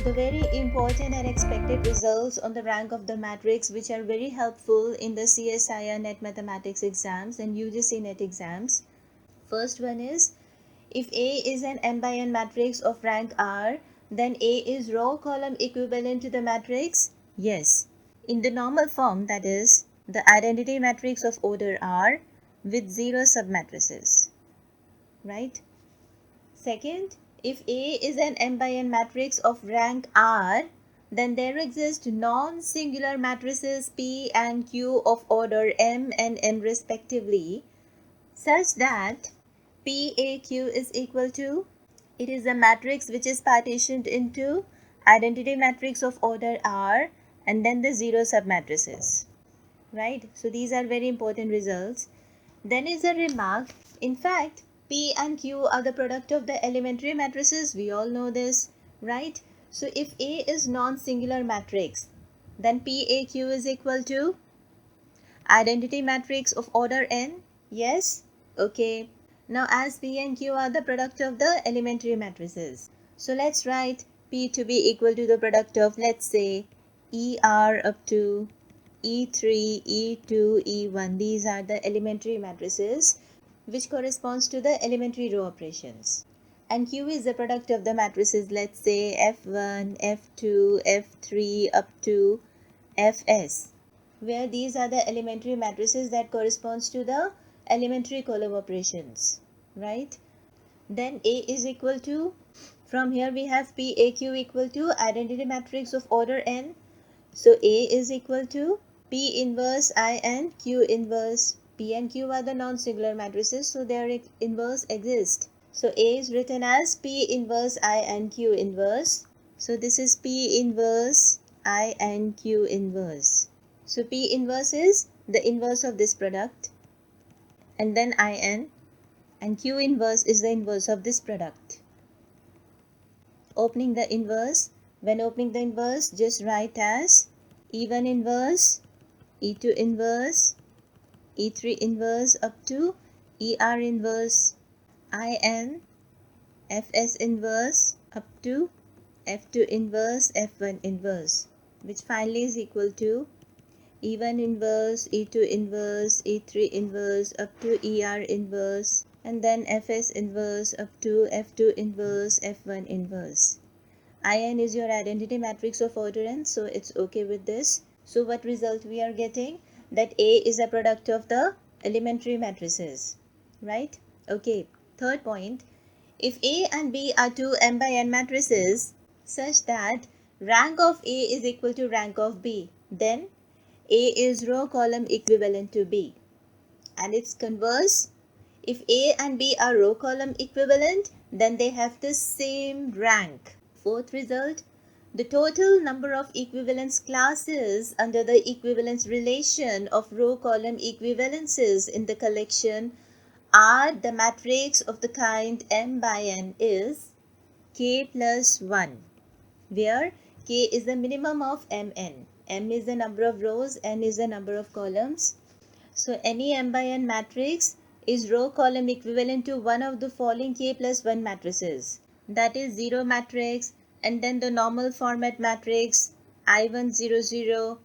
The very important and expected results on the rank of the matrix, which are very helpful in the CSIR net mathematics exams and UGC net exams. First one is, if A is an m by n matrix of rank R, then A is row column equivalent to the matrix? Yes. In the normal form, that is, the identity matrix of order R with 0 submatrices. Right? Second, if A is an m by n matrix of rank R, then there exist non-singular matrices P and Q of order m and n respectively, such that PAQ is equal to, it is a matrix which is partitioned into identity matrix of order R and then the 0 submatrices. Right? So these are very important results. Then is a remark, in fact, P and Q are the product of the elementary matrices. We all know this, right? So if A is non-singular matrix, then PAQ is equal to identity matrix of order n. Yes? Okay. Now as P and Q are the product of the elementary matrices, so let's write P to be equal to the product of, let's say, ER up to E3, E2, E1. These are the elementary matrices which corresponds to the elementary row operations. And Q is the product of the matrices, let's say F1, F2, F3 up to Fs, where these are the elementary matrices that corresponds to the elementary column operations, right? Then A is equal to, from here we have PAQ equal to identity matrix of order n. So A is equal to P inverse I and Q inverse. P and Q are the non-singular matrices, so their inverse exists. So A is written as P inverse I and Q inverse. So this is P inverse I and Q inverse. So P inverse is the inverse of this product, and then IN, and Q inverse is the inverse of this product. Opening the inverse, when opening the inverse, just write as E1 inverse, E2 inverse, E3 inverse up to ER inverse, IN, Fs inverse up to F2 inverse, F1 inverse, which finally is equal to E1 inverse, E2 inverse, E3 inverse up to ER inverse, and then Fs inverse up to F2 inverse, F1 inverse. IN is your identity matrix of order n, so it's okay with this. So what result we are getting? That A is a product of the elementary matrices, right? Okay. Third point, if A and B are two m by n matrices such that rank of A is equal to rank of B, then A is row column equivalent to B. And its converse, if A and B are row column equivalent, then they have the same rank. Fourth result, the total number of equivalence classes under the equivalence relation of row column equivalences in the collection R, the matrix of the kind m by n, is k plus 1, where k is the minimum of mn. M is the number of rows, n is the number of columns. So any m by n matrix is row column equivalent to one of the following k plus 1 matrices. That is 0 matrix, and then the normal format matrix I1 0 0,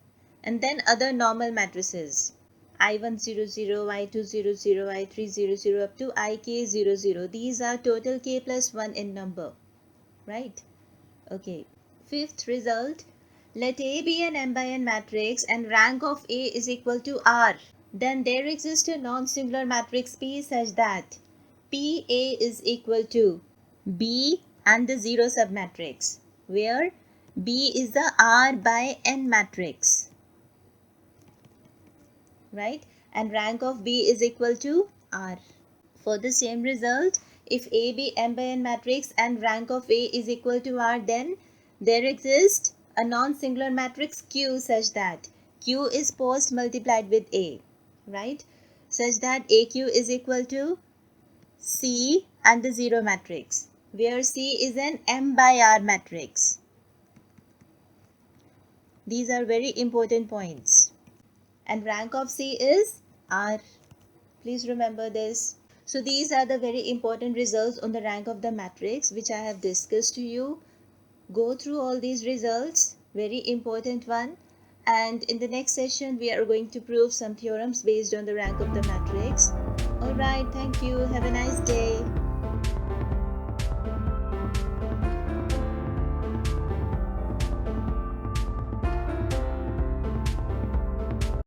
and then other normal matrices I1 0 0, I2 0 0, I3 0 0 up to IK 0 0. These are total k plus 1 in number, right? Okay. Fifth result, let A be an m by n matrix and rank of A is equal to R. Then there exists a non-singular matrix P such that PA is equal to B and the 0 submatrix, where B is the R by n matrix, right? And rank of B is equal to R. For the same result, if A be m by n matrix and rank of A is equal to R, then there exists a non-singular matrix Q such that Q is post multiplied with A, right? Such that AQ is equal to C and the 0 matrix, where C is an m by R matrix. These are very important points. And rank of C is R. Please remember this. So these are the very important results on the rank of the matrix which I have discussed to you. go through all these results, very important one. And in the next session, we are going to prove some theorems based on the rank of the matrix. Alright, thank you. Have a nice day.